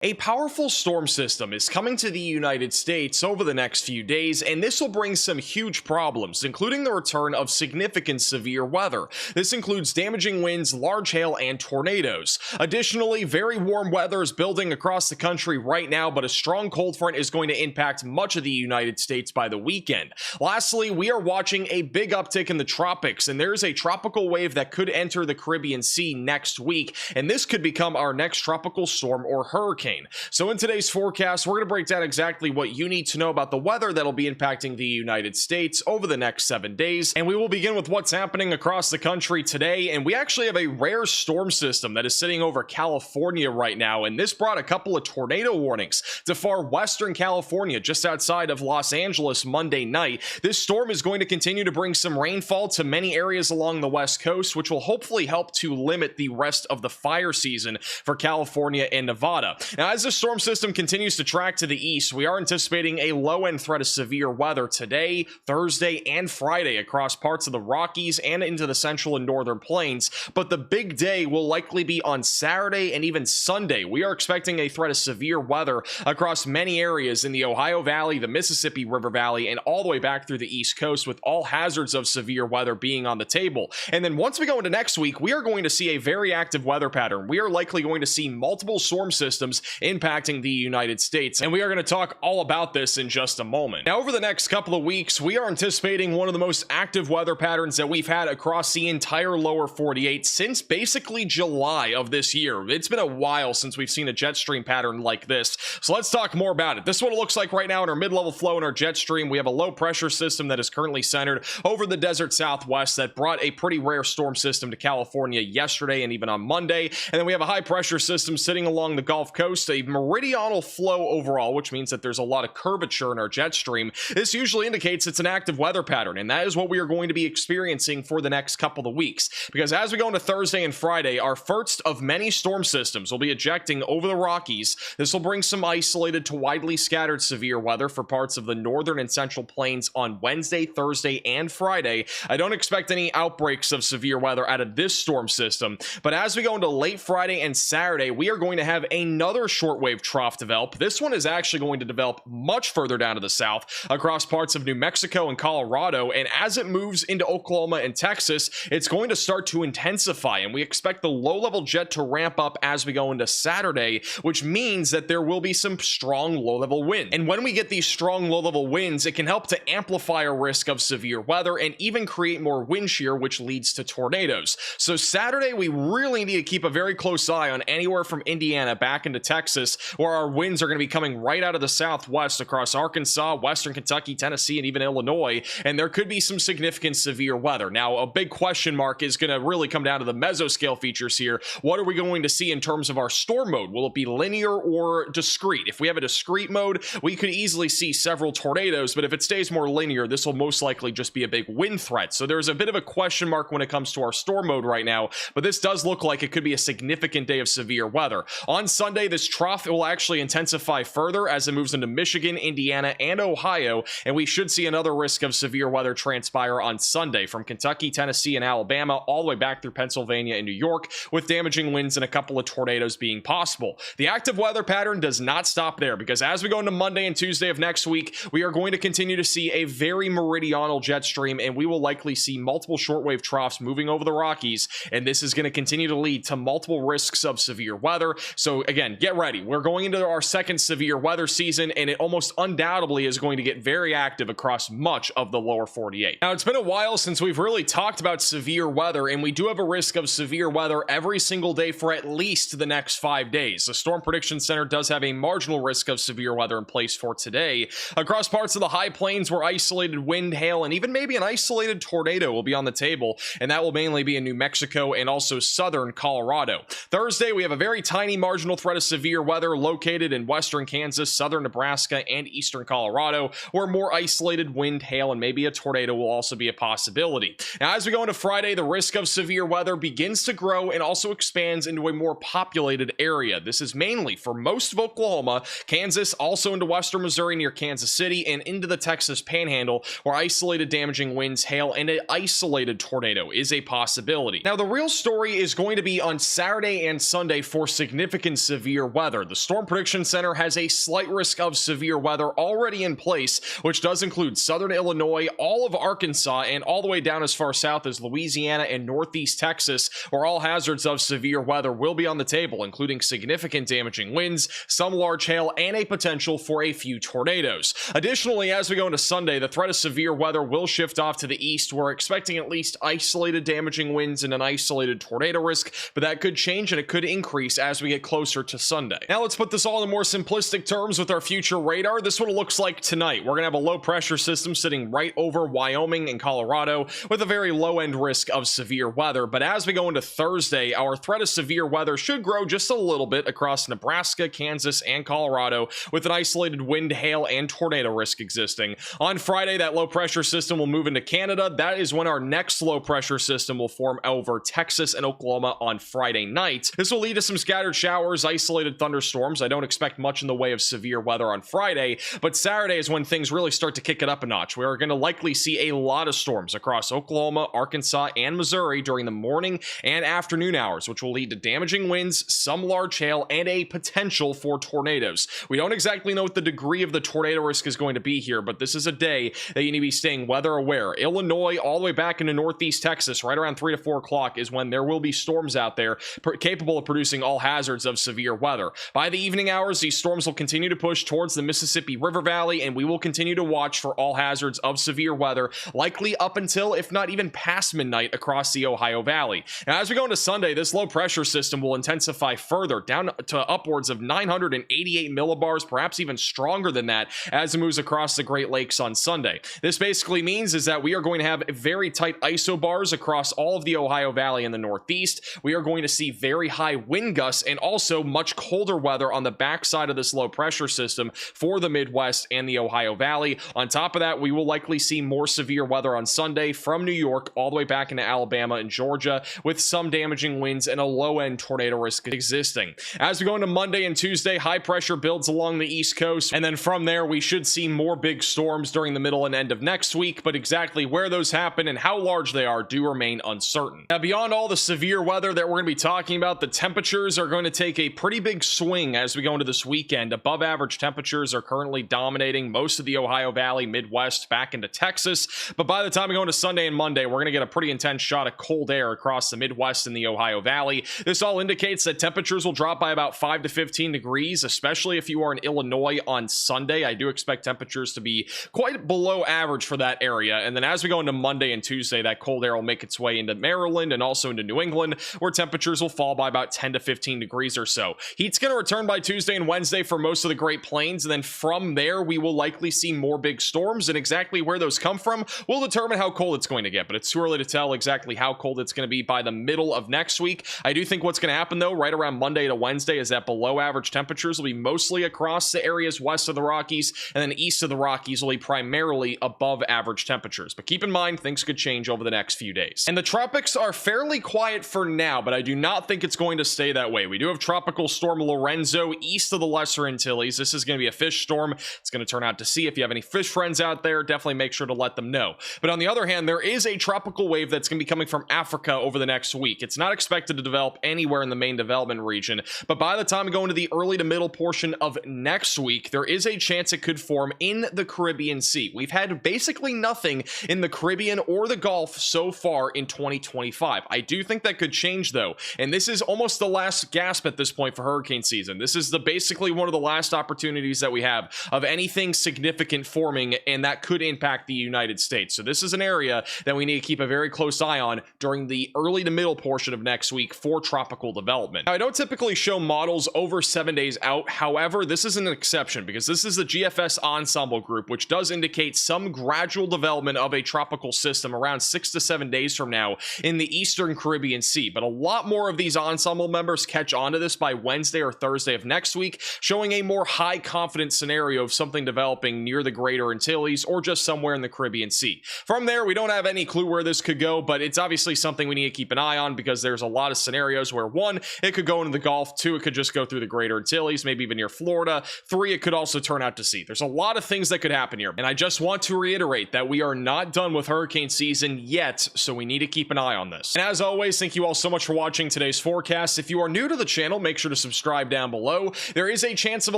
A powerful storm system is coming to the United States over the next few days, and this will bring some huge problems, including the return of significant severe weather. This includes damaging winds, large hail, and tornadoes. Additionally, very warm weather is building across the country right now, but a strong cold front is going to impact much of the United States by the weekend. Lastly, we are watching a big uptick in the tropics, and there is a tropical wave that could enter the Caribbean Sea next week, and this could become our next tropical storm or hurricane. So in today's forecast, we're going to break down exactly what you need to know about the weather that'll be impacting the United States over the next 7 days. And we will begin with what's happening across the country today. And we actually have a rare storm system that is sitting over California right now. And this brought a couple of tornado warnings to far western California, just outside of Los Angeles Monday night. This storm is going to continue to bring some rainfall to many areas along the West Coast, which will hopefully help to limit the rest of the fire season for California and Nevada. Now, as the storm system continues to track to the east, we are anticipating a low-end threat of severe weather today, Thursday, and Friday across parts of the Rockies and into the central and northern plains. But the big day will likely be on Saturday and even Sunday. We are expecting a threat of severe weather across many areas in the Ohio Valley, the Mississippi River Valley, and all the way back through the East Coast, with all hazards of severe weather being on the table. And then once we go into next week, we are going to see a very active weather pattern. We are likely going to see multiple storm systems impacting the United States, and we are going to talk all about this in just a moment. Now, over the next couple of weeks, we are anticipating one of the most active weather patterns that we've had across the entire lower 48 since basically July of this year. It's been a while since we've seen a jet stream pattern like this, so let's talk more about it. This is what it looks like right now in our mid-level flow in our jet stream. We have a low pressure system that is currently centered over the desert southwest that brought a pretty rare storm system to California yesterday and even on Monday, and then we have a high pressure system sitting along the Gulf Coast, a meridional flow overall, which means that there's a lot of curvature in our jet stream. This usually indicates it's an active weather pattern, and that is what we are going to be experiencing for the next couple of weeks, because as we go into Thursday and Friday, our first of many storm systems will be ejecting over the Rockies. This will bring some isolated to widely scattered severe weather for parts of the northern and central plains on Wednesday, Thursday, and Friday. I don't expect any outbreaks of severe weather out of this storm system, but as we go into late Friday and Saturday, we are going to have another shortwave trough develop. This one is actually going to develop much further down to the south across parts of New Mexico and Colorado, and as it moves into Oklahoma and Texas, it's going to start to intensify, and we expect the low-level jet to ramp up as we go into Saturday, which means that there will be some strong low-level wind. And when we get these strong low-level winds, it can help to amplify a risk of severe weather and even create more wind shear, which leads to tornadoes. So Saturday, we really need to keep a very close eye on anywhere from Indiana back into Texas, where our winds are going to be coming right out of the southwest across Arkansas, western Kentucky, Tennessee, and even Illinois, and there could be some significant severe weather. Now, a big question mark is going to really come down to the mesoscale features here. What are we going to see in terms of our storm mode? Will it be linear or discrete? If we have a discrete mode, we could easily see several tornadoes, but if it stays more linear, this will most likely just be a big wind threat. So there's a bit of a question mark when it comes to our storm mode right now, but this does look like it could be a significant day of severe weather. On Sunday, this trough will actually intensify further as it moves into Michigan, Indiana, and Ohio, and we should see another risk of severe weather transpire on Sunday from Kentucky, Tennessee, and Alabama all the way back through Pennsylvania and New York, with damaging winds and a couple of tornadoes being possible. The active weather pattern does not stop there, because as we go into Monday and Tuesday of next week, we are going to continue to see a very meridional jet stream, and we will likely see multiple shortwave troughs moving over the Rockies, and this is going to continue to lead to multiple risks of severe weather. So again, get ready. We're going into our second severe weather season, and it almost undoubtedly is going to get very active across much of the lower 48. Now, it's been a while since we've really talked about severe weather, and we do have a risk of severe weather every single day for at least the next 5 days. The Storm Prediction Center does have a marginal risk of severe weather in place for today. Across parts of the high plains where isolated wind, hail, and even maybe an isolated tornado will be on the table, and that will mainly be in New Mexico and also southern Colorado. Thursday, we have a very tiny marginal threat of severe weather located in western Kansas, southern Nebraska, and eastern Colorado, where more isolated wind, hail, and maybe a tornado will also be a possibility. Now, as we go into Friday, the risk of severe weather begins to grow and also expands into a more populated area. This is mainly for most of Oklahoma, Kansas, also into western Missouri near Kansas City, and into the Texas Panhandle, where isolated damaging winds, hail, and an isolated tornado is a possibility. Now, the real story is going to be on Saturday and Sunday for significant severe weather. The Storm Prediction Center has a slight risk of severe weather already in place, which does include southern Illinois, all of Arkansas, and all the way down as far south as Louisiana and northeast Texas, where all hazards of severe weather will be on the table, including significant damaging winds, some large hail, and a potential for a few tornadoes. Additionally, as we go into Sunday, the threat of severe weather will shift off to the east. We're expecting at least isolated damaging winds and an isolated tornado risk, but that could change and it could increase as we get closer to Sunday. Now let's put this all in more simplistic terms with our future radar. This is what it looks like tonight. We're going to have a low pressure system sitting right over Wyoming and Colorado with a very low end risk of severe weather. But as we go into Thursday, our threat of severe weather should grow just a little bit across Nebraska, Kansas, and Colorado with an isolated wind, hail, and tornado risk existing. On Friday, that low pressure system will move into Canada. That is when our next low pressure system will form over Texas and Oklahoma on Friday night. This will lead to some scattered showers, isolated thunderstorms. I don't expect much in the way of severe weather on Friday, but Saturday is when things really start to kick it up a notch. We are going to likely see a lot of storms across Oklahoma, Arkansas, and Missouri during the morning and afternoon hours, which will lead to damaging winds, some large hail, and a potential for tornadoes. We don't exactly know what the degree of the tornado risk is going to be here, but this is a day that you need to be staying weather aware. Illinois all the way back into northeast Texas, right around 3 to 4 o'clock is when there will be storms out there capable of producing all hazards of severe weather. By the evening hours, these storms will continue to push towards the Mississippi River Valley, and we will continue to watch for all hazards of severe weather, likely up until, if not even past midnight, across the Ohio Valley. Now, as we go into Sunday, this low pressure system will intensify further, down to upwards of 988 millibars, perhaps even stronger than that, as it moves across the Great Lakes on Sunday. This basically means is that we are going to have very tight isobars across all of the Ohio Valley in the northeast. We are going to see very high wind gusts and also much colder weather on the backside of this low pressure system for the Midwest and the Ohio Valley. On top of that, we will likely see more severe weather on Sunday from New York all the way back into Alabama and Georgia, with some damaging winds and a low-end tornado risk existing. As we go into Monday and Tuesday, high pressure builds along the East Coast, and then from there we should see more big storms during the middle and end of next week, but exactly where those happen and how large they are do remain uncertain. Now, beyond all the severe weather that we're going to be talking about, the temperatures are going to take a pretty big swing as we go into this weekend. Above average temperatures are currently dominating most of the Ohio Valley, Midwest, back into Texas, but by the time we go into Sunday and Monday, we're going to get a pretty intense shot of cold air across the Midwest and the Ohio Valley. This all indicates that temperatures will drop by about 5 to 15 degrees, especially if you are in Illinois on Sunday. I do expect temperatures to be quite below average for that area, and then as we go into Monday and Tuesday, that cold air will make its way into Maryland and also into New England, where temperatures will fall by about 10 to 15 degrees or so. Heat's going to return by Tuesday and Wednesday for most of the Great Plains, and then from there, we will likely see more big storms, and exactly where those come from will determine how cold it's going to get, but it's too early to tell exactly how cold it's going to be by the middle of next week. I do think what's going to happen, though, right around Monday to Wednesday is that below average temperatures will be mostly across the areas west of the Rockies, and then east of the Rockies will be primarily above average temperatures. But keep in mind, things could change over the next few days. And the tropics are fairly quiet for now, but I do not think it's going to stay that way. We do have Tropical Storm Lorenzo east of the Lesser Antilles. This is going to be a fish storm. It's going to turn out to sea. If you have any fish friends out there, definitely make sure to let them know. But on the other hand, there is a tropical wave that's going to be coming from Africa over the next week. It's not expected to develop anywhere in the main development region, but by the time we go into the early to middle portion of next week, there is a chance it could form in the Caribbean Sea. We've had basically nothing in the Caribbean or the Gulf so far in 2025. I do think that could change, though, and this is almost the last gasp at this point for hurricane season. This is basically one of the last opportunities that we have of anything significant forming, and that could impact the United States. So this is an area that we need to keep a very close eye on during the early to middle portion of next week for tropical development. Now, I don't typically show models over 7 days out. However, this is an exception because this is the GFS Ensemble Group, which does indicate some gradual development of a tropical system around 6 to 7 days from now in the Eastern Caribbean Sea. But a lot more of these ensemble members catch on to this by Wednesday or Thursday of next week, showing a more high confidence scenario of something developing near the Greater Antilles or just somewhere in the Caribbean Sea. From there, we don't have any clue where this could go, but it's obviously something we need to keep an eye on because there's a lot of scenarios where 1, it could go into the Gulf, 2, it could just go through the Greater Antilles, maybe even near Florida, 3, it could also turn out to sea. There's a lot of things that could happen here, and I just want to reiterate that we are not done with hurricane season yet, so we need to keep an eye on this. And as always, thank you all so much for watching today's forecast. If you are new to the channel, make sure to subscribe subscribe down below. There is a chance of a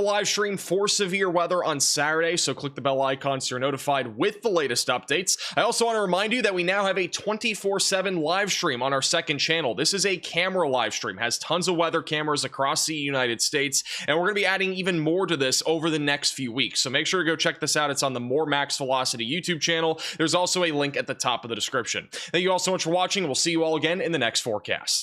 live stream for severe weather on Saturday, so click the bell icon so you're notified with the latest updates. I also want to remind you that we now have a 24/7 live stream on our second channel. This is a camera live stream, has tons of weather cameras across the United States, and we're going to be adding even more to this over the next few weeks. So make sure to go check this out. It's on the More Max Velocity YouTube channel. There's also a link at the top of the description. Thank you all so much for watching, and we'll see you all again in the next forecast.